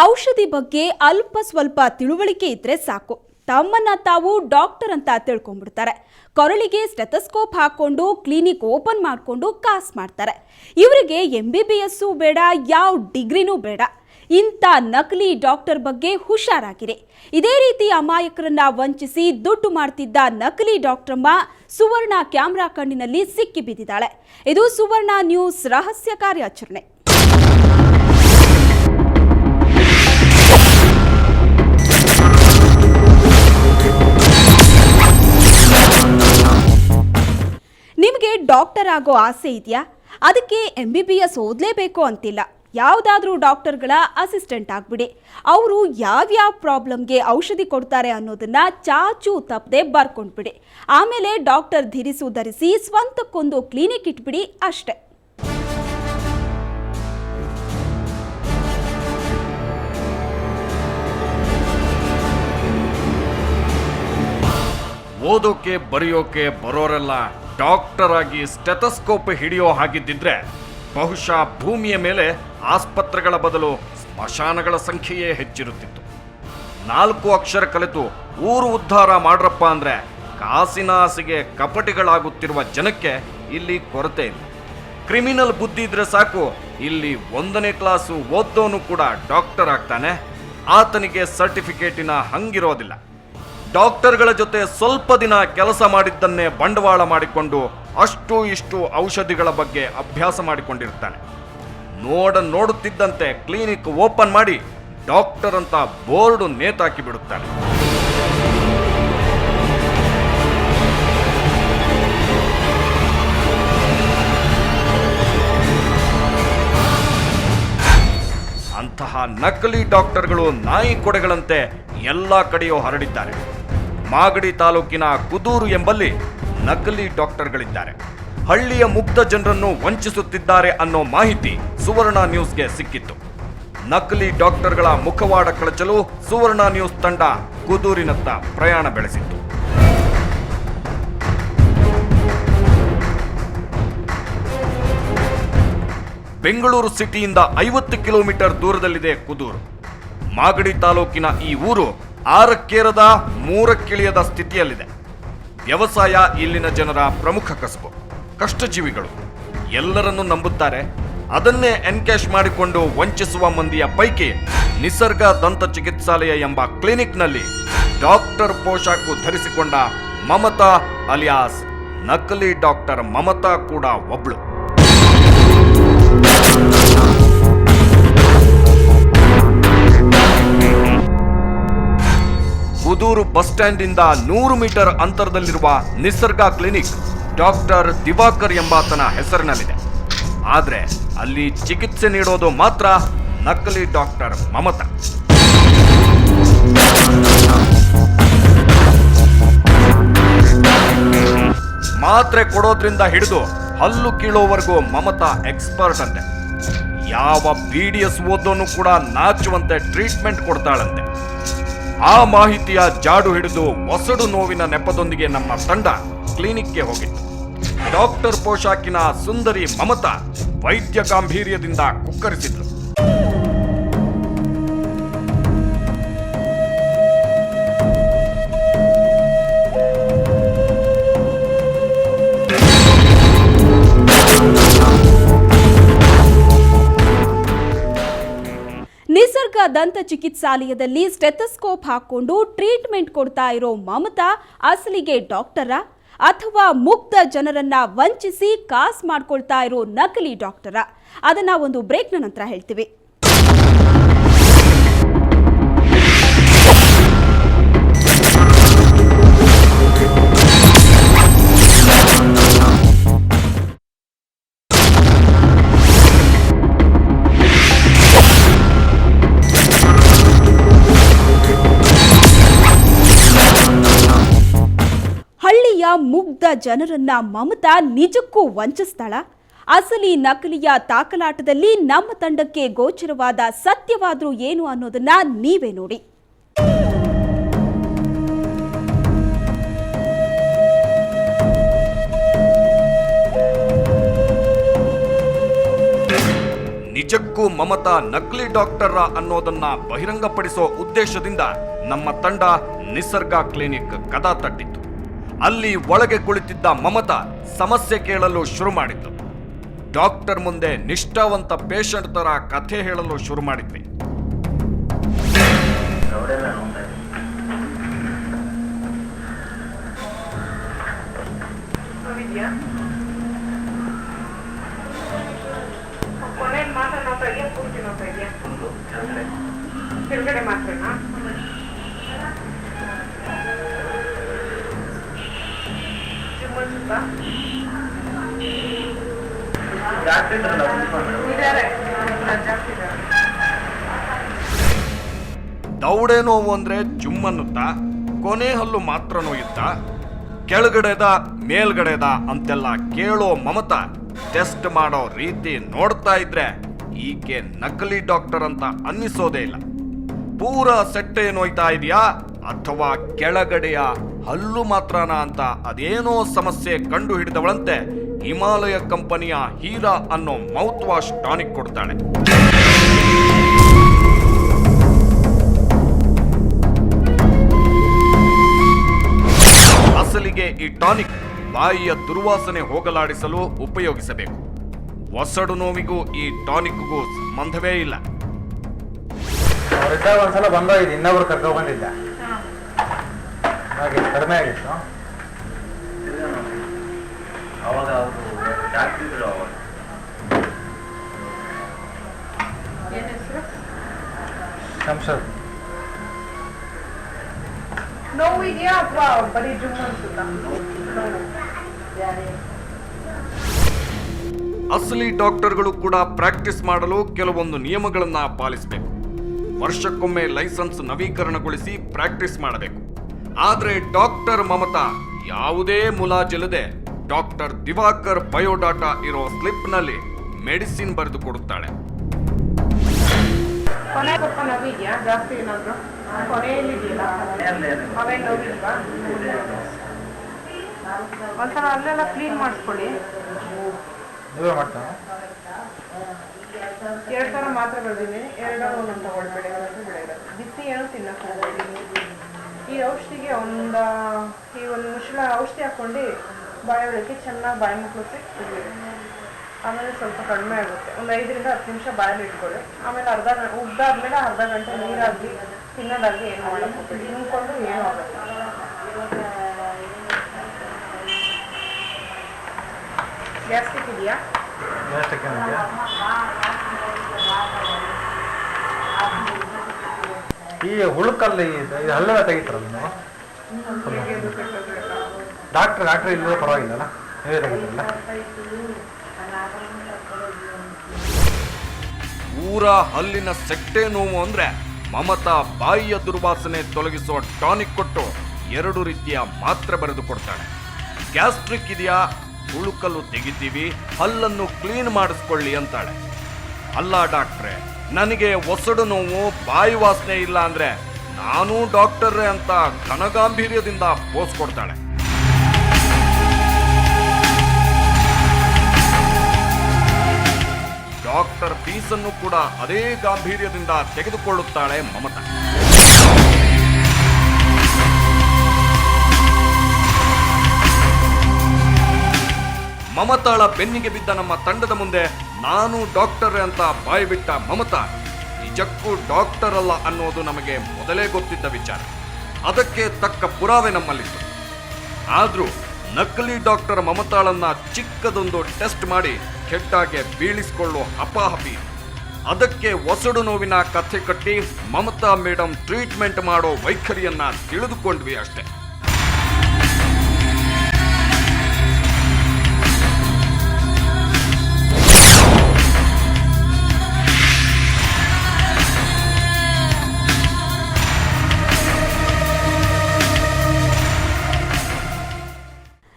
ಔಷಧಿ ಬಗ್ಗೆ ಅಲ್ಪ ಸ್ವಲ್ಪ ತಿಳುವಳಿಕೆ ಇದ್ರೆ ಸಾಕು, ತಮ್ಮನ್ನ ತಾವು ಡಾಕ್ಟರ್ ಅಂತ ತಿಳ್ಕೊಂಡ್ಬಿಡ್ತಾರೆ. ಕೊರಳಿಗೆ ಸ್ಟೆಥೋಸ್ಕೋಪ್ ಹಾಕೊಂಡು ಕ್ಲಿನಿಕ್ ಓಪನ್ ಮಾಡಿಕೊಂಡು ಕಾಸು ಮಾಡ್ತಾರೆ. ಇವರಿಗೆ MBBS ಬೇಡ, ಯಾವ ಡಿಗ್ರಿನೂ ಬೇಡ. ಇಂಥ ನಕಲಿ ಡಾಕ್ಟರ್ ಬಗ್ಗೆ ಹುಷಾರಾಗಿರಿ. ಇದೇ ರೀತಿ ಅಮಾಯಕರನ್ನ ವಂಚಿಸಿ ದುಡ್ಡು ಮಾಡ್ತಿದ್ದ ನಕಲಿ ಡಾಕ್ಟರಮ್ಮ ಸುವರ್ಣ ಕ್ಯಾಮ್ರಾ ಕಣ್ಣಿನಲ್ಲಿ ಸಿಕ್ಕಿ ಬಿದ್ದಿದ್ದಾಳೆ. ಇದು ಸುವರ್ಣ ನ್ಯೂಸ್ ರಹಸ್ಯ ಕಾರ್ಯಾಚರಣೆ. ನಿಮಗೆ ಡಾಕ್ಟರ್ ಆಗೋ ಆಸೆ ಇದೆಯಾ? ಅದಕ್ಕೆ MBBS ಓದಲೇಬೇಕು ಅಂತಿಲ್ಲ. ಯಾವುದಾದ್ರೂ ಡಾಕ್ಟರ್ಗಳ ಅಸಿಸ್ಟೆಂಟ್ ಆಗಿಬಿಡಿ. ಅವರು ಯಾವ್ಯಾವ ಪ್ರಾಬ್ಲಮ್ಗೆ ಔಷಧಿ ಕೊಡ್ತಾರೆ ಅನ್ನೋದನ್ನ ಚಾಚು ತಪ್ಪದೆ ಬರ್ಕೊಂಡ್ಬಿಡಿ. ಆಮೇಲೆ ಡಾಕ್ಟರ್ ಧಿರಿಸು ಧರಿಸಿ ಸ್ವಂತಕ್ಕೊಂದು ಕ್ಲಿನಿಕ್ ಇಟ್ಬಿಡಿ ಅಷ್ಟೇ. ಓದೋಕೆ ಬರೆಯೋಕೆ ಬರೋರೆಲ್ಲ ಡಾಕ್ಟರ್ ಆಗಿ ಸ್ಟೆಥೋಸ್ಕೋಪ್ ಹಿಡಿಯೋ ಹಾಗಿದ್ದಿದ್ರೆ ಬಹುಶಃ ಭೂಮಿಯ ಮೇಲೆ ಆಸ್ಪತ್ರೆಗಳ ಬದಲು ಸ್ಮಶಾನಗಳ ಸಂಖ್ಯೆಯೇ ಹೆಚ್ಚಿರುತ್ತಿತ್ತು. 4 ಅಕ್ಷರ ಕಲಿತು ಊರು ಉದ್ಧಾರ ಮಾಡ್ರಪ್ಪ ಅಂದ್ರೆ ಕಾಸಿನ ಆಸೆಗೆ ಕಪಟಿಗಳಾಗುತ್ತಿರುವ ಜನಕ್ಕೆ ಇಲ್ಲಿ ಕೊರತೆ ಇಲ್ಲ. ಕ್ರಿಮಿನಲ್ ಬುದ್ಧಿ ಇದ್ರೆ ಸಾಕು, ಇಲ್ಲಿ 1ನೇ ಕ್ಲಾಸು ಓದೋನು ಕೂಡ ಡಾಕ್ಟರ್ ಆಗ್ತಾನೆ. ಆತನಿಗೆ ಸರ್ಟಿಫಿಕೇಟಿನ ಹಂಗಿರೋದಿಲ್ಲ. ಡಾಕ್ಟರ್ಗಳ ಜೊತೆ ಸ್ವಲ್ಪ ದಿನ ಕೆಲಸ ಮಾಡಿದ್ದನ್ನೇ ಬಂಡವಾಳ ಮಾಡಿಕೊಂಡು ಅಷ್ಟು ಇಷ್ಟು ಔಷಧಿಗಳ ಬಗ್ಗೆ ಅಭ್ಯಾಸ ಮಾಡಿಕೊಂಡಿರ್ತಾನೆ. ನೋಡುತ್ತಿದ್ದಂತೆ ಕ್ಲಿನಿಕ್ ಓಪನ್ ಮಾಡಿ ಡಾಕ್ಟರ್ ಅಂತ ಬೋರ್ಡು ನೇತಾಕಿ ಬಿಡುತ್ತಾನೆ. ಅಂತಹ ನಕಲಿ ಡಾಕ್ಟರ್ಗಳು ನಾಯಿ ಕೊಡೆಗಳಂತೆ ಎಲ್ಲ ಕಡೆಯೂ ಹರಡಿದ್ದಾರೆ. ಮಾಗಡಿ ತಾಲೂಕಿನ ಕುದೂರು ಎಂಬಲ್ಲಿ ನಕಲಿ ಡಾಕ್ಟರ್ಗಳಿದ್ದಾರೆ. ಹಳ್ಳಿಯ ಮುಗ್ಧ ಜನರನ್ನು ವಂಚಿಸುತ್ತಿದ್ದಾರೆ ಅನ್ನೋ ಮಾಹಿತಿ ಸುವರ್ಣ ನ್ಯೂಸ್ಗೆ ಸಿಕ್ಕಿತ್ತು. ನಕಲಿ ಡಾಕ್ಟರ್ಗಳ ಮುಖವಾಡ ಕಳಚಲು ಸುವರ್ಣ ನ್ಯೂಸ್ ತಂಡ ಕುದೂರಿನತ್ತ ಪ್ರಯಾಣ ಬೆಳೆಸಿತ್ತು. ಬೆಂಗಳೂರು ಸಿಟಿಯಿಂದ 50 ಕಿಲೋಮೀಟರ್ ದೂರದಲ್ಲಿದೆ ಕುದೂರು. ಮಾಗಡಿ ತಾಲೂಕಿನ ಈ ಊರು 6ಕ್ಕೇರದ 3ಕ್ಕಿಳಿಯದ ಸ್ಥಿತಿಯಲ್ಲಿದೆ. ವ್ಯವಸಾಯ ಇಲ್ಲಿನ ಜನರ ಪ್ರಮುಖ ಕಸುಬು. ಕಷ್ಟಜೀವಿಗಳು ಎಲ್ಲರನ್ನೂ ನಂಬುತ್ತಾರೆ. ಅದನ್ನೇ ಎನ್ಕ್ಯಾಶ್ ಮಾಡಿಕೊಂಡು ವಂಚಿಸುವ ಮಂದಿಯ ಪೈಕಿ ನಿಸರ್ಗ ದಂತ ಚಿಕಿತ್ಸಾಲಯ ಎಂಬ ಕ್ಲಿನಿಕ್ನಲ್ಲಿ ಡಾಕ್ಟರ್ ಪೋಷಾಕು ಧರಿಸಿಕೊಂಡ ಮಮತಾ ಅಲಿಯಾಸ್ ನಕಲಿ ಡಾಕ್ಟರ್ ಮಮತಾ ಕೂಡ ಒಬ್ಳು. ಕುದೂರು ಬಸ್ ಸ್ಟ್ಯಾಂಡ್ ಇಂದ 100 ಮೀಟರ್ ಅಂತರದಲ್ಲಿರುವ ನಿಸರ್ಗ ಕ್ಲಿನಿಕ್ ಡಾಕ್ಟರ್ ದಿವಾಕರ್ ಎಂಬಾತನ ಹೆಸರಿನಲ್ಲಿದೆ. ಆದ್ರೆ ಅಲ್ಲಿ ಚಿಕಿತ್ಸೆ ನೀಡೋದು ಮಾತ್ರ ನಕಲಿ ಡಾಕ್ಟರ್ ಮಮತಾ. ಮಾತ್ರೆ ಕೊಡೋದ್ರಿಂದ ಹಿಡಿದು ಹಲ್ಲು ಕೀಳೋವರೆಗೂ ಮಮತಾ ಎಕ್ಸ್ಪರ್ಟ್ ಅಂತೆ. ಯಾವ BDS ಓದೋನು ಕೂಡ ನಾಚುವಂತೆ ಟ್ರೀಟ್ಮೆಂಟ್ ಕೊಡ್ತಾಳಂತೆ. ಆ ಮಾಹಿತಿಯ ಜಾಡು ಹಿಡಿದು ಒಸಡು ನೋವಿನ ನೆಪದೊಂದಿಗೆ ನಮ್ಮ ತಂಡ ಕ್ಲಿನಿಕ್ಗೆ ಹೋಗಿತ್ತು. ಡಾಕ್ಟರ್ ಪೋಷಾಕಿನ ಸುಂದರಿ ಮಮತಾ ವೈದ್ಯ ಗಾಂಭೀರ್ಯದಿಂದ ಕುಕ್ಕರಿಸಿದ್ರು. ನಿಸರ್ಗ ದಂತ ಚಿಕಿತ್ಸಾಲಯದಲ್ಲಿ ಸ್ಟೆಥೋಸ್ಕೋಪ್ ಹಾಕೊಂಡು ಟ್ರೀಟ್ಮೆಂಟ್ ಕೊಡ್ತಾ ಇರೋ ಮಮತಾ ಅಸಲಿಗೆ ಡಾಕ್ಟರಾ ಅಥವಾ ಮುಗ್ಧ ಜನರನ್ನ ವಂಚಿಸಿ ಕಾಸು ಮಾಡ್ಕೊಳ್ತಾ ಇರೋ ನಕಲಿ ಡಾಕ್ಟರಾ? ಅದನ್ನ ಒಂದು ಬ್ರೇಕ್ನ ನಂತರ ಹೇಳ್ತೀವಿ. ಹಳ್ಳಿಯ ಮುಗ್ಧ ಜನರನ್ನ ಮಮತಾ ನಿಜಕ್ಕೂ ವಂಚಿಸ್ತಾಳ? ಅಸಲಿ ನಕಲಿಯ ತಾಕಲಾಟದಲ್ಲಿ ನಮ್ಮ ತಂಡಕ್ಕೆ ಗೋಚರವಾದ ಸತ್ಯವಾದ್ರೂ ಏನು ಅನ್ನೋದನ್ನ ನೀವೇ ನೋಡಿ. ನಿಜಕ್ಕೂ ಮಮತಾ ನಕಲಿ ಡಾಕ್ಟರ್ ಅನ್ನೋದನ್ನ ಬಹಿರಂಗಪಡಿಸೋ ಉದ್ದೇಶದಿಂದ ನಮ್ಮ ತಂಡ ನಿಸರ್ಗ ಕ್ಲಿನಿಕ್ ಕದ ತಟ್ಟಿತ್ತು. ಅಲ್ಲಿ ಒಳಗೆ ಕುಳಿತಿದ್ದ ಮಮತಾ ಸಮಸ್ಯೆ ಕೇಳಲು ಶುರು ಮಾಡಿದ್ದು. ಡಾಕ್ಟರ್ ಮುಂದೆ ನಿಷ್ಠಾವಂತ ಪೇಷಂಟ್ ತರ ಕಥೆ ಹೇಳಲು ಶುರು ಮಾಡಿದ್ವಿ. ಮಾತ್ರ ನೋಡ್ತಾ ಇದೆಯಾ, ಪೂರ್ತಿ ನೋಡ್ತಾ ಇದೆಯಾ? ಕೆಳಗಡೆ ಮಾತ್ರನಾ? ದೌಡೆ ನೋವು ಅಂದ್ರೆ ಜುಮ್ ಅನ್ನುತ್ತಾ, ಕೊನೆ ಹಲ್ಲು ಮಾತ್ರ ನೋಯುತ್ತಾ, ಕೆಳಗಡೆದ ಮೇಲ್ಗಡೆದ ಅಂತೆಲ್ಲ ಕೇಳೋ ಮಮತಾ ಟೆಸ್ಟ್ ಮಾಡೋ ರೀತಿ ನೋಡ್ತಾ ಇದ್ರೆ ಈಕೆ ನಕಲಿ ಡಾಕ್ಟರ್ ಅಂತ ಅನ್ನಿಸೋದೇ ಇಲ್ಲ. ಪೂರ ಸೆಟ್ಟೆ ನೋಯ್ತಾ ಇದೆಯಾ ಅಥವಾ ಕೆಳಗಡೆಯ ಹಲ್ಲು ಮಾತ್ರನಾ ಅಂತ ಅದೇನೋ ಸಮಸ್ಯೆ ಕಂಡು ಹಿಡಿದವಳಂತೆ ಹಿಮಾಲಯ ಕಂಪನಿಯ ಹೀರಾ ಅನ್ನೋ ಮೌತ್ ವಾಶ್ ಟಾನಿಕ್ ಕೊಡ್ತಾಳೆ. ಅಸಲಿಗೆ ಈ ಟಾನಿಕ್ ಬಾಯಿಯ ದುರ್ವಾಸನೆ ಹೋಗಲಾಡಿಸಲು ಉಪಯೋಗಿಸಬೇಕು. ಒಸಡು ನೋವಿಗೂ ಈ ಟಾನಿಕ್ಗೂ ಸಂಬಂಧವೇ ಇಲ್ಲ. ಅವರಿದ್ದಾಗ ಒಂದ್ಸಲ ಬಂದೋಗಿದ್ದು, ಇನ್ನೊಬ್ರು ಕರ್ಕೊಂಡು ಬಂದಿದ್ದ, ಹಾಗೆ ಕಡಿಮೆ ಆಗಿತ್ತು. ಅವಾಗ ಅವರು ಡಾಕ್ಟ್ರಿಗಳು ಅವಾಗ ಶಂಶದ್ ನೋವು ಇದೆಯಾ ಅಥವಾ ಬರೀ ಜುಮ್ ಅನ್ಸುತ್ತಾ? ಅಸಲಿ ಡಾಕ್ಟರ್ಗಳು ಕೂಡ ಪ್ರಾಕ್ಟೀಸ್ ಮಾಡಲು ಕೆಲವೊಂದು ನಿಯಮಗಳನ್ನ ಪಾಲಿಸಬೇಕು. ವರ್ಷಕ್ಕೊಮ್ಮೆ ಲೈಸೆನ್ಸ್ ನವೀಕರಣಗೊಳಿಸಿ ಪ್ರಾಕ್ಟೀಸ್ ಮಾಡಬೇಕು. ಆದ್ರೆ ಡಾಕ್ಟರ್ ಮಮತಾ ಯಾವುದೇ ಮುಲಾಜಿಲ್ಲದೆ ಡಾಕ್ಟರ್ ದಿವಾಕರ್ ಬಯೋಡಾಟಾ ಇರೋ ಸ್ಲಿಪ್ನಲ್ಲಿ ಮೆಡಿಸಿನ್ ಬರೆದು ಕೊಡುತ್ತಾಳೆ. ಕೊನೆ ಸ್ವಲ್ಪ ನೋವಿದ್ಯಾ? ಜಾಸ್ತಿ ಏನಾದ್ರು ಕೊನೆಯಲ್ಲಿ ಇದೆಯಲ್ಲ ಅವೇನು ನೋವಿಲ್ವಾ? ಒಂದ್ಸಲ ಅಲ್ಲೆಲ್ಲ ಕ್ಲೀನ್ ಮಾಡಿಸ್ಕೊಳ್ಳಿ. ನೀವೇ ಮಾಡ್ತಾನೆ. 2 ಥರ ಮಾತ್ರೆ ಬರ್ತೀನಿ, 2 ಒಂದೊಂದು ತಗೊಳ್ಬೇಡಿ, ಬಿಸಿ ಏನು ತಿನ್ನಕ್ಕೆ ಹೋಗ್ಬೇಡಿ. ಈ ಔಷಧಿಗೆ ಈ ಒಂದು ಮುಚ್ಚಳ ಔಷಧಿ ಹಾಕ್ಕೊಂಡು ಬಾಯೊಳಗೆ ಚೆನ್ನಾಗಿ ಬಾಯಿ ಮುಕ್ಕಳಿಸಿ ಇಡಬೇಕು. ಆಮೇಲೆ ಸ್ವಲ್ಪ ಕಡಿಮೆ ಆಗುತ್ತೆ. ಒಂದು 5 ರಿಂದ 10 ನಿಮಿಷ ಬಾಯಲ್ಲಿ ಇಟ್ಕೊಳ್ಳಿ. ಆಮೇಲೆ ಉದ್ದಾದ್ಮೇಲೆ ಅರ್ಧ ಗಂಟೆ ನೀರಾಗಲಿ ತಿನ್ನೋದಾಗಲಿ ಏನು ಮಾಡಕ್ಕೆ ಹೋಗ್ಬೇಡಿ. ನಿಂತ್ಕೊಂಡು ಏನೂ ಆಗುತ್ತೆ. ಗ್ಯಾಸ್ಟ್ರಿಕ್ ಇದೆಯಾ? ಈ ಹುಳುಕಲ್ಲಿ ಇದು ಹಲ್ಲೆಲ್ಲ ತೆಗಿತಾರಲ್ಲ ನೀವು? ಡಾಕ್ಟ್ರ್ ಇಲ್ಲದೆ ಪರವಾಗಿಲ್ಲ, ನೀವೇ ತೆಗಿತಾರಲ್ಲ? ಪೂರ ಹಲ್ಲಿನ ಸೆಟ್ಟೆ ನೋವು ಅಂದ್ರೆ ಮಮತಾ ಬಾಯಿಯ ದುರ್ವಾಸನೆ ತೊಲಗಿಸೋ ಟಾನಿಕ್ ಕೊಟ್ಟು 2 ರೀತಿಯ ಮಾತ್ರೆ ಬರೆದು ಕೊಡ್ತಾಳೆ. ಗ್ಯಾಸ್ಟ್ರಿಕ್ ಇದೆಯಾ, ಹುಳುಕಲ್ಲು ತೆಗಿತೀವಿ, ಹಲ್ಲನ್ನು ಕ್ಲೀನ್ ಮಾಡಿಸ್ಕೊಳ್ಳಿ ಅಂತಾಳೆ. ಅಲ್ಲ ಡಾಕ್ಟ್ರೆ, ನನಗೆ ಒಸಡು ನೋವು, ಬಾಯಿ ವಾಸನೆ ಇಲ್ಲ ಅಂದ್ರೆ ನಾನು ಡಾಕ್ಟರ್ರೆ ಅಂತ ಘನಗಾಂಭೀರ್ಯದಿಂದ ಪೋಸ್ ಕೊಡ್ತಾಳೆ. ಡಾಕ್ಟರ್ ಫೀಸನ್ನು ಕೂಡ ಅದೇ ಗಾಂಭೀರ್ಯದಿಂದ ತೆಗೆದುಕೊಳ್ಳುತ್ತಾಳೆ ಮಮತಾ. ಮಮತಾಳ ಬೆನ್ನಿಗೆ ಬಿದ್ದ ನಮ್ಮ ತಂಡದ ಮುಂದೆ ನಾನು ಡಾಕ್ಟರ್ ಅಂತ ಬಾಯಿ ಬಿಟ್ಟ ಮಮತಾ ನಿಜಕ್ಕೂ ಡಾಕ್ಟರ್ ಅಲ್ಲ ಅನ್ನೋದು ನಮಗೆ ಮೊದಲೇ ಗೊತ್ತಿದ್ದ ವಿಚಾರ. ಅದಕ್ಕೆ ತಕ್ಕ ಪುರಾವೆ ನಮ್ಮಲ್ಲಿತ್ತು. ಆದ್ರೂ ನಕಲಿ ಡಾಕ್ಟರ್ ಮಮತಾಳನ್ನ ಚಿಕ್ಕದೊಂದು ಟೆಸ್ಟ್ ಮಾಡಿ ಕೆಟ್ಟಾಗೆ ಬೀಳಿಸಿಕೊಳ್ಳೋ ಹಪಾಹಪಿ. ಅದಕ್ಕೆ ಒಸಡು ನೋವಿನ ಕಥೆ ಕಟ್ಟಿ ಮಮತಾ ಮೇಡಮ್ ಟ್ರೀಟ್ಮೆಂಟ್ ಮಾಡೋ ವೈಖರಿಯನ್ನ ತಿಳಿದುಕೊಂಡ್ವಿ ಅಷ್ಟೇ.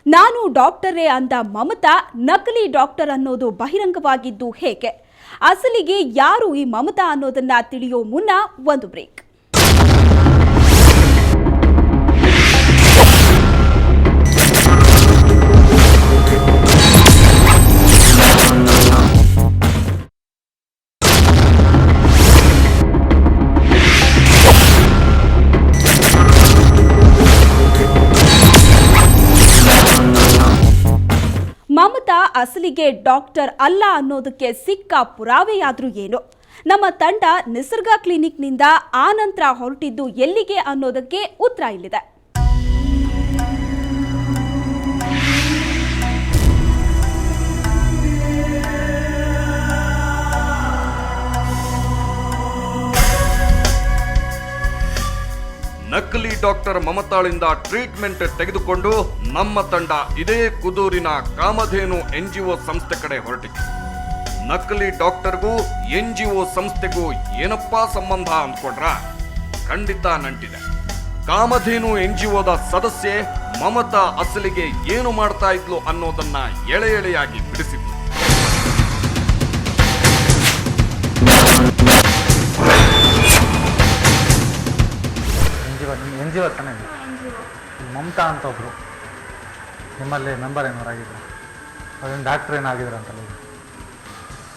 ನಾನು ಡಾಕ್ಟರೇ ಅಂದ ಮಮತಾ ನಕಲಿ ಡಾಕ್ಟರ್ ಅನ್ನೋದು ಬಹಿರಂಗವಾಗಿದ್ದು ಹೇಗೆ? ಅಸಲಿಗೆ ಯಾರು ಈ ಮಮತಾ ಅನ್ನೋದನ್ನ ತಿಳಿಯೋ ಮುನ್ನ ಒಂದು ಬ್ರೇಕ್. ಅಸಲಿಗೆ ಡಾಕ್ಟರ್ ಅಲ್ಲ ಅನ್ನೋದಕ್ಕೆ ಸಿಕ್ಕ ಪುರಾವೆಯಾದ್ರೂ ಏನು? ನಮ್ಮ ತಂಡ ನಿಸರ್ಗ ಕ್ಲಿನಿಕ್ನಿಂದ ಆನಂತರ ಹೊರಟಿದ್ದು ಎಲ್ಲಿಗೆ ಅನ್ನೋದಕ್ಕೆ ಉತ್ತರ ಇಲ್ಲಿದೆ. ನಕಲಿ ಡಾಕ್ಟರ್ ಮಮತಾಳಿಂದ ಟ್ರೀಟ್ಮೆಂಟ್ ತೆಗೆದುಕೊಂಡು ನಮ್ಮ ತಂಡ ಇದೇ ಕುದೂರಿನ ಕಾಮಧೇನು NGO ಸಂಸ್ಥೆ ಕಡೆ ಹೊರಟಿತ್ತು. ನಕಲಿ ಡಾಕ್ಟರ್ಗೂ NGO ಸಂಸ್ಥೆಗೂ ಏನಪ್ಪಾ ಸಂಬಂಧ ಅಂದ್ಕೊಂಡ್ರ? ಖಂಡಿತ ನಂಟಿದೆ. ಕಾಮಧೇನು NGOದ ಸದಸ್ಯೆ ಮಮತಾ ಅಸಲಿಗೆ ಏನು ಮಾಡ್ತಾ ಇದ್ಲು ಅನ್ನೋದನ್ನ ಎಳೆ ಎಳೆಯಾಗಿ ಬಿಡಿಸಿದ್ಲು. NGO ತಾನೇ ಮಮತಾ ಅಂತ ಒಬ್ರು ನಿಮ್ಮಲ್ಲಿ ಮೆಂಬರ್ ಏನಾರಾಗಿದ್ರು, ಅದೇನು ಡಾಕ್ಟ್ರ್ ಏನಾಗಿದ್ರು ಅಂತಲ್ಲ?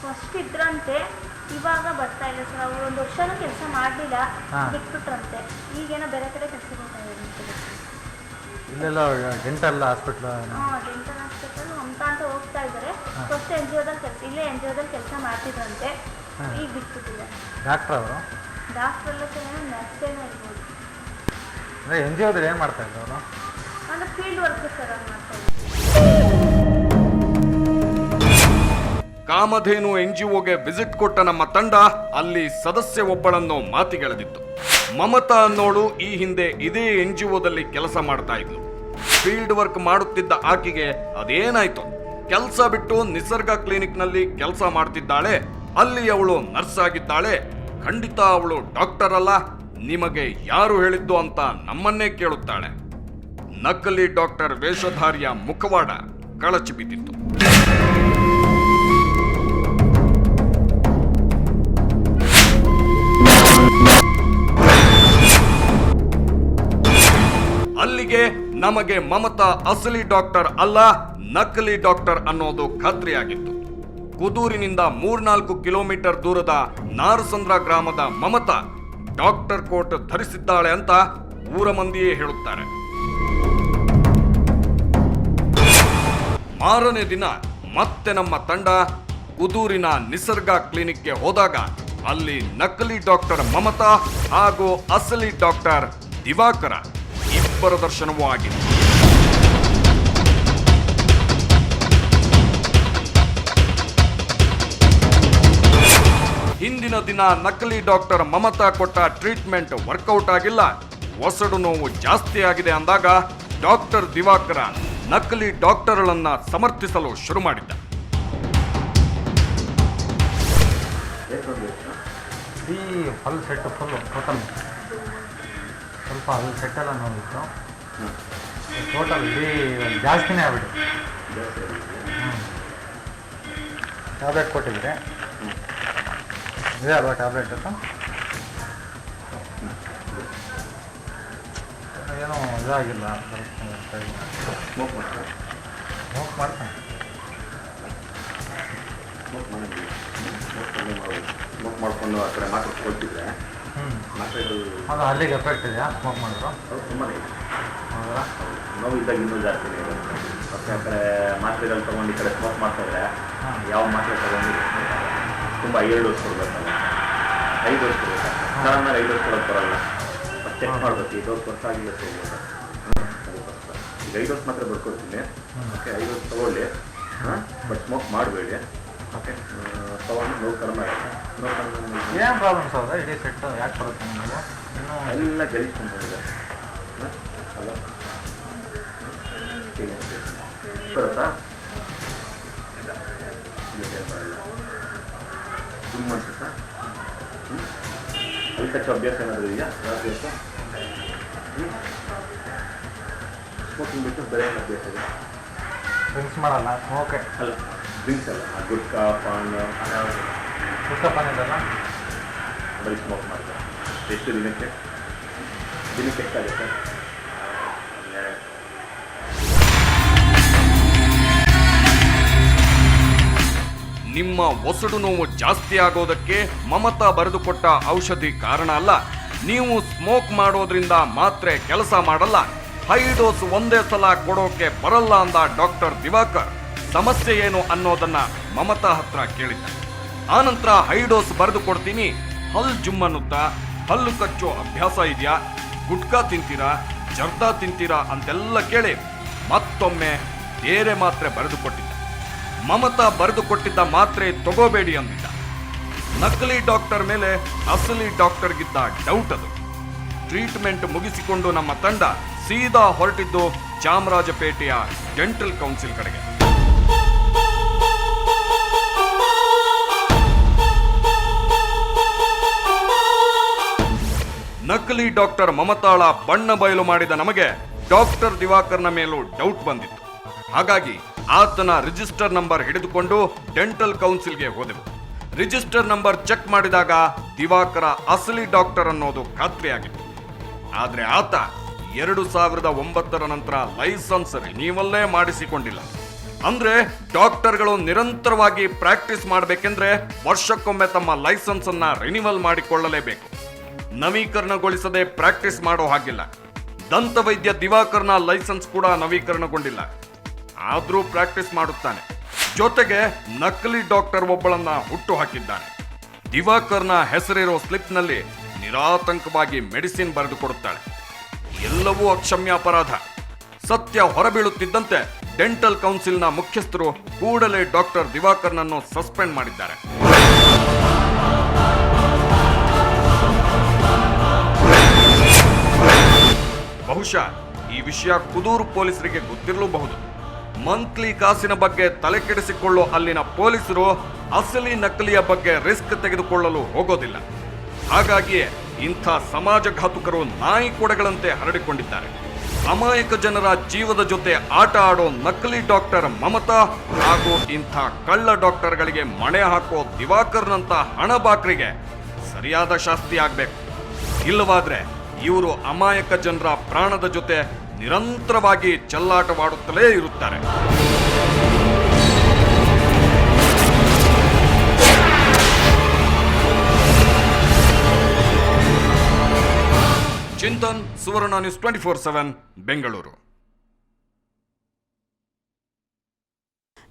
ಫಸ್ಟ್ ಇದ್ರಂತೆ, ಇವಾಗ ಬರ್ತಾ ಇಲ್ಲ ಸರ್. ಅವರು 1 ವರ್ಷನೂ ಕೆಲಸ ಮಾಡಲಿಲ್ಲ, ಬಿಟ್ಬಿಟ್ರಂತೆ. ಈಗೇನೋ ಬೇರೆ ಕಡೆ ಕೆಲಸಕ್ಕೆ ಹೋಗ್ತಾ ಇದ್ದಾರೆ. ಇಲ್ಲೆಲ್ಲ dental hospital? Dental hospital Mamata ಅಂತ ಹೋಗ್ತಾ ಇದ್ದಾರೆ. ಫಸ್ಟ್ NGOದಲ್ಲಿ ಕೆಲಸ, ಇಲ್ಲೇ NGOದಲ್ಲಿ ಕೆಲಸ ಮಾಡ್ತಿದ್ರಂತೆ, ಈಗ ಬಿಟ್ಬಿಟ್ಟಿದ್ದಾರೆ. ಡಾಕ್ಟ್ರ್ ಅವರು? ಡಾಕ್ಟ್ರ್ ಎಲ್ಲ ನರ್ಸೇನೋ ಇರ್ಬೋದು. ಅಂದರೆ NGOದಲ್ಲಿ ಏನು ಮಾಡ್ತಾ ಇದ್ರು ಅವರು? ಅಂದರೆ ಫೀಲ್ಡ್ ವರ್ಕ್ ಸರ್ ಅವ್ರು ಮಾಡ್ತಾ ಇದ್ದಾರೆ. ಕಾಮಧೇನು NGOಗೆ ವಿಸಿಟ್ ಕೊಟ್ಟ ನಮ್ಮ ತಂಡ ಅಲ್ಲಿ ಸದಸ್ಯ ಒಬ್ಬಳನ್ನು ಮಾತಿಗೆಳೆದಿತ್ತು. ಮಮತಾ ಅನ್ನೋಳು ಈ ಹಿಂದೆ ಇದೇ NGOದಲ್ಲಿ ಕೆಲಸ ಮಾಡ್ತಾ ಇದ್ಲು. ಫೀಲ್ಡ್ ವರ್ಕ್ ಮಾಡುತ್ತಿದ್ದ ಆಕೆಗೆ ಅದೇನಾಯ್ತು? ಕೆಲಸ ಬಿಟ್ಟು ನಿಸರ್ಗ ಕ್ಲಿನಿಕ್ನಲ್ಲಿ ಕೆಲಸ ಮಾಡ್ತಿದ್ದಾಳೆ. ಅಲ್ಲಿ ಅವಳು ನರ್ಸ್ ಆಗಿದ್ದಾಳೆ. ಖಂಡಿತ ಅವಳು ಡಾಕ್ಟರ್ ಅಲ್ಲ, ನಿಮಗೆ ಯಾರು ಹೇಳಿದ್ದು ಅಂತ ನಮ್ಮನ್ನೇ ಕೇಳುತ್ತಾಳೆ. ನಕಲಿ ಡಾಕ್ಟರ್ ವೇಷಧಾರಿಯ ಮುಖವಾಡ ಕಳಚಿ ಬಿದ್ದಿತ್ತು. ಅಲ್ಲಿಗೆ ನಮಗೆ ಮಮತಾ ಅಸಲಿ ಡಾಕ್ಟರ್ ಅಲ್ಲ, ನಕಲಿ ಡಾಕ್ಟರ್ ಅನ್ನೋದು ಖಾತ್ರಿಯಾಗಿತ್ತು. ಕುದೂರಿನಿಂದ 3-4 ಕಿಲೋಮೀಟರ್ ದೂರದ ನಾರಸಂದ್ರ ಗ್ರಾಮದ ಮಮತಾ ಡಾಕ್ಟರ್ ಕೋಟ್ ಧರಿಸಿದ್ದಾಳೆ ಅಂತ ಊರ ಮಂದಿಯೇ ಹೇಳುತ್ತಾರೆ. ಮಾರನೇ ದಿನ ಮತ್ತೆ ನಮ್ಮ ತಂಡ ಕುದೂರಿನ ನಿಸರ್ಗ ಕ್ಲಿನಿಕ್ಗೆ ಹೋದಾಗ ಅಲ್ಲಿ ನಕಲಿ ಡಾಕ್ಟರ್ ಮಮತಾ ಹಾಗೂ ಅಸಲಿ ಡಾಕ್ಟರ್ ದಿವಾಕರ ಇಬ್ಬರ ದರ್ಶನವೂ ಆಗಿದೆ. ಹಿಂದಿನ ದಿನ ನಕಲಿ ಡಾಕ್ಟರ್ ಮಮತಾ ಕೊಟ್ಟ ಟ್ರೀಟ್ಮೆಂಟ್ ವರ್ಕೌಟ್ ಆಗಿಲ್ಲ, ಒಸಡು ನೋವು ಜಾಸ್ತಿ ಆಗಿದೆ ಅಂದಾಗ ಡಾಕ್ಟರ್ ದಿವಾಕರ ನಕಲಿ ಡಾಕ್ಟರ್ಗಳನ್ನ ಸಮರ್ಥಿಸಲು ಶುರು ಮಾಡಿದ್ದ. ಈ ಹಲ್ ಸೆಟ್ ಫುಲ್ಲು ಟೋಟಲ್ ಸ್ವಲ್ಪ ಹಲ್ ಸೆಟ್ಟೆಲ್ಲ ನೋಡಿತ್ತು. ಟೋಟಲ್ ಇಡೀ ಜಾಸ್ತಿನೇ ಆಗ್ಬಿಟ್ಟು. ಟ್ಯಾಬ್ಲೆಟ್ ಕೊಟ್ಟಿದ್ರೆ ಇದೆ ಅಲ್ವಾ ಟ್ಯಾಬ್ಲೆಟ್ ಅಂತ? ಏನೋ ಇದಾಗಿಲ್ಲ. ಸ್ಮೋಕ್ ಮಾಡ್ತಾನೆ. ಸ್ಮೋಕ್ ಮಾಡಿಕೊಂಡು ಆ ಕಡೆ ಮಾತ್ರ ಕೊಡ್ತಿದ್ರೆ ಅದು ಅಲ್ಲಿಗೆ ಎಫೆಕ್ಟ್ ಇದೆಯಾ ಸ್ಮೋಕ್ ಮಾಡಿದ್ರು? ತುಂಬಾ ಇದೆ. ಹೌದಾ? ನೋವು ಇದ್ದಾಗ ಇನ್ನೂ ಜಾಸ್ತಿನೇ ಇದೆ. ಮತ್ತೆ ಆ ಕಡೆ ಮಾತ್ರೆಗಳು ತೊಗೊಂಡು ಈ ಕಡೆ ಸ್ಮೋಕ್ ಮಾಡ್ತಾಯಿದ್ರೆ ಯಾವ ಮಾತ್ರೆ ತೊಗೊಂಡು ತುಂಬ 7 ಡೋಸ್ ಕೊಡಬೇಕಲ್ಲ, 5 ಡೋಸ್ ಕೊಡಬೇಕು. ಸಡನ್ನಾಗಿ 5 ಡೋಸ್ ಕೊಡೋಕ್ಕೆ ಬರಲ್ಲ. ಮತ್ತೆ ಚೆಕ್ ಮಾಡಬೇಕು, ಈ ಡೋಸ್ ವರ್ಷ ಆಗಿಲ್ಲ ಸಿಗ್ಬೋದು. ಈಗ 5 ಡೋಸ್ ಮಾತ್ರ ಬರ್ಕೊಡ್ತೀನಿ. ಓಕೆ, 5 ಡೋಸ್ ತೊಗೊಳ್ಳಿ, ಬಟ್ ಸ್ಮೋಕ್ ಮಾಡಬೇಡಿ. ಓಕೆ, ತೊಗೊಂಡು ನೋವು ಕಡಿಮೆ ಆಗುತ್ತೆ. ನೋವು ಕಡಿಮೆ ಏನು ಪ್ರಾಬ್ಲಮ್ಸ್ ಹೌದಾ? ಇಡೀ ಸೆಟ್ಟು ಯಾಕೆ ಬರುತ್ತೆ ನಿಮಗೆ? ಇನ್ನೂ ಎಲ್ಲ ಗಲೀಜ್ಕೊಂಡಿದೆ ಅಲ್ಲ, ಬರುತ್ತಾ? ತುಂಬ ಅನ್ಸುತ್ತಾ? ಅಲ್ಲಿ ಕಚ್ಚೋ ಅಭ್ಯಾಸ ಏನಾದರೂ ಇದೆಯಾ? ರಾತ್ರಿ ಹೊತ್ತು ಸ್ಮೋಕಿಂಗ್ ಬಿಟ್ಟು ಬೇರೆ ಏನು ಅಭ್ಯಾಸ ಇದೆ? ಡ್ರಿಂಕ್ಸ್ ಮಾಡಲ್ಲ, ಓಕೆ. ಅಲ್ಲ, ಡ್ರಿಂಕ್ಸ್ ಅಲ್ಲ, ಗುಟ್ಕಾ ಪಾನ್ ಪುಸ್ತಕಪಾನ ಇದೆಲ್ಲ ಬರೀ ಸ್ಮೋಕ್ ಮಾಡ್ತಾರೆ. ಎಷ್ಟು ದಿನಕ್ಕೆ ಎಷ್ಟಾಗುತ್ತೆ? ನಿಮ್ಮ ಒಸಡು ನೋವು ಜಾಸ್ತಿ ಆಗೋದಕ್ಕೆ ಮಮತಾ ಬರೆದುಕೊಟ್ಟ ಔಷಧಿ ಕಾರಣ ಅಲ್ಲ. ನೀವು ಸ್ಮೋಕ್ ಮಾಡೋದ್ರಿಂದ ಮಾತ್ರೆ ಕೆಲಸ ಮಾಡಲ್ಲ, 5 ಡೋಸ್ ಒಂದೇ ಸಲ ಕೊಡೋಕೆ ಬರಲ್ಲ ಅಂದ ಡಾಕ್ಟರ್ ದಿವಾಕರ್ ಸಮಸ್ಯೆ ಏನು ಅನ್ನೋದನ್ನ ಮಮತಾ ಹತ್ರ ಕೇಳಿದ್ದ. ಆನಂತರ ಹೈಡೋಸ್ ಬರೆದು ಕೊಡ್ತೀನಿ, ಹಲ್ ಜುಮ್ ಅನ್ನುತ್ತಾ ಹಲ್ಲು ಕಚ್ಚೋ ಅಭ್ಯಾಸ ಇದೆಯಾ, ಗುಟ್ಕಾ ತಿಂತೀರಾ, ಜರ್ದಾ ತಿಂತೀರಾ ಅಂತೆಲ್ಲ ಕೇಳಿ ಮತ್ತೊಮ್ಮೆ ಬೇರೆ ಮಾತ್ರೆ ಬರೆದು ಕೊಟ್ಟಿದ್ದ. ಮಮತಾ ಬರೆದು ಕೊಟ್ಟಿದ್ದ ಮಾತ್ರೆ ತಗೋಬೇಡಿ ಅಂದಿದ್ದ. ನಕಲಿ ಡಾಕ್ಟರ್ ಮೇಲೆ ಅಸಲಿ ಡಾಕ್ಟರ್ಗಿದ್ದ ಡೌಟ್ ಅದು. ಟ್ರೀಟ್ಮೆಂಟ್ ಮುಗಿಸಿಕೊಂಡು ನಮ್ಮ ತಂಡ ಸೀದಾ ಹೊರಟಿದ್ದು ಚಾಮರಾಜಪೇಟೆಯ ಡೆಂಟಲ್ ಕೌನ್ಸಿಲ್ ಕಡೆಗೆ. ನಕಲಿ ಡಾಕ್ಟರ್ ಮಮತಾಳ ಬಣ್ಣ ಬಯಲು ಮಾಡಿದ ನಮಗೆ ಡಾಕ್ಟರ್ ದಿವಾಕರ್ನ ಮೇಲೂ ಡೌಟ್ ಬಂದಿತ್ತು. ಹಾಗಾಗಿ ಆತನ ರಿಜಿಸ್ಟರ್ ನಂಬರ್ ಹಿಡಿದುಕೊಂಡು ಡೆಂಟಲ್ ಕೌನ್ಸಿಲ್ಗೆ ಹೋದೆವು. ರಿಜಿಸ್ಟರ್ ನಂಬರ್ ಚೆಕ್ ಮಾಡಿದಾಗ ದಿವಾಕರ ಅಸಲಿ ಡಾಕ್ಟರ್ ಅನ್ನೋದು ಖಾತ್ರಿಯಾಗಿತ್ತು. ಆದ್ರೆ ಆತ 2009 ನಂತರ ಲೈಸೆನ್ಸ್ ರಿನೀವಲ್ಲೇ ಮಾಡಿಸಿಕೊಂಡಿಲ್ಲ. ಅಂದ್ರೆ ಡಾಕ್ಟರ್ಗಳು ನಿರಂತರವಾಗಿ ಪ್ರಾಕ್ಟೀಸ್ ಮಾಡಬೇಕೆಂದ್ರೆ ವರ್ಷಕ್ಕೊಮ್ಮೆ ತಮ್ಮ ಲೈಸೆನ್ಸ್ ಅನ್ನ ರಿನಿವಲ್ ಮಾಡಿಕೊಳ್ಳಲೇಬೇಕು. ನವೀಕರಣಗೊಳಿಸದೆ ಪ್ರಾಕ್ಟೀಸ್ ಮಾಡೋ ಹಾಗಿಲ್ಲ. ದಂತ ವೈದ್ಯ ದಿವಾಕರ್ನ ಲೈಸೆನ್ಸ್ ಕೂಡ ನವೀಕರಣಗೊಂಡಿಲ್ಲ. ಆದ್ರೂ ಪ್ರಾಕ್ಟೀಸ್ ಮಾಡುತ್ತಾನೆ. ಜೊತೆಗೆ ನಕಲಿ ಡಾಕ್ಟರ್ ಒಬ್ಬಳನ್ನ ಹುಟ್ಟು ಹಾಕಿದ್ದಾನೆ. ದಿವಾಕರ್ನ ಹೆಸರಿರೋ ಸ್ಲಿಪ್ನಲ್ಲಿ ನಿರಾತಂಕವಾಗಿ ಮೆಡಿಸಿನ್ ಬರೆದು ಕೊಡುತ್ತಾಳೆ. ಎಲ್ಲವೂ ಅಕ್ಷಮ್ಯ ಅಪರಾಧ. ಸತ್ಯ ಹೊರಬೀಳುತ್ತಿದ್ದಂತೆ ಡೆಂಟಲ್ ಕೌನ್ಸಿಲ್ನ ಮುಖ್ಯಸ್ಥರು ಕೂಡಲೇ ಡಾಕ್ಟರ್ ದಿವಾಕರ್ನನ್ನು ಸಸ್ಪೆಂಡ್ ಮಾಡಿದ್ದಾರೆ. ಬಹುಶಃ ಈ ವಿಷಯ ಕುದೂರು ಪೊಲೀಸರಿಗೆ ಗೊತ್ತಿರಲೂಬಹುದು. ಮಂತ್ಲಿ ಕಾಸಿನ ಬಗ್ಗೆ ತಲೆ ಕೆಡಿಸಿಕೊಳ್ಳೋ ಅಲ್ಲಿನ ಪೊಲೀಸರು ಅಸಲಿ ನಕಲಿಯ ಬಗ್ಗೆ ರಿಸ್ಕ್ ತೆಗೆದುಕೊಳ್ಳಲು ಹೋಗೋದಿಲ್ಲ. ಹಾಗಾಗಿಯೇ ಇಂಥ ಸಮಾಜಘಾತುಕರು ನಾಯಿ ಕೊಡೆಗಳಂತೆ ಹರಡಿಕೊಂಡಿದ್ದಾರೆ. ಅಮಾಯಕ ಜನರ ಜೀವದ ಜೊತೆ ಆಟ ಆಡೋ ನಕಲಿ ಡಾಕ್ಟರ್ ಮಮತಾ ಹಾಗೂ ಇಂಥ ಕಳ್ಳ ಡಾಕ್ಟರ್ಗಳಿಗೆ ಮಣೆ ಹಾಕೋ ದಿವಾಕರ್ನಂತ ಹಣಬಾಕ್ರಿಗೆ ಸರಿಯಾದ ಶಾಸ್ತಿ ಆಗ್ಬೇಕು. ಇಲ್ಲವಾದ್ರೆ ಇವರು ಅಮಾಯಕ ಜನರ ಪ್ರಾಣದ ಜೊತೆ ನಿರಂತರವಾಗಿ ಚೆಲ್ಲಾಟವಾಡುತ್ತಲೇ ಇರುತ್ತಾರೆ. ಚಿಂತನ್, ಸುವರ್ಣ ನ್ಯೂಸ್ 24/7 ಬೆಂಗಳೂರು.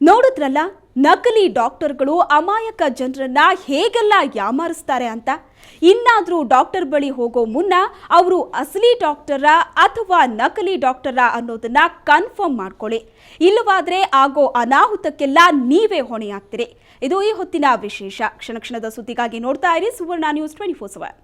ನೋಡಿದ್ರಲ್ಲ, ನಕಲಿ ಡಾಕ್ಟರ್ಗಳು ಅಮಾಯಕ ಜನರನ್ನ ಹೇಗೆಲ್ಲ ಯಾಮಾರಿಸ್ತಾರೆ ಅಂತ. ಇನ್ನಾದ್ರೂ ಡಾಕ್ಟರ್ ಬಳಿ ಹೋಗೋ ಮುನ್ನ ಅವರು ಅಸಲಿ ಡಾಕ್ಟರಾ ಅಥವಾ ನಕಲಿ ಡಾಕ್ಟರಾ ಅನ್ನೋದನ್ನ ಕನ್ಫರ್ಮ್ ಮಾಡ್ಕೊಳ್ಳಿ. ಇಲ್ಲವಾದ್ರೆ ಆಗೋ ಅನಾಹುತಕ್ಕೆಲ್ಲ ನೀವೇ ಹೊಣೆಯಾಗ್ತೀರಿ. ಇದು ಈ ಹೊತ್ತಿನ ವಿಶೇಷ. ಕ್ಷಣ ಕ್ಷಣದ ಸುದ್ದಿಗಾಗಿ ನೋಡ್ತಾ ಇರಿ ಸುವರ್ಣ ನ್ಯೂಸ್ 24/7.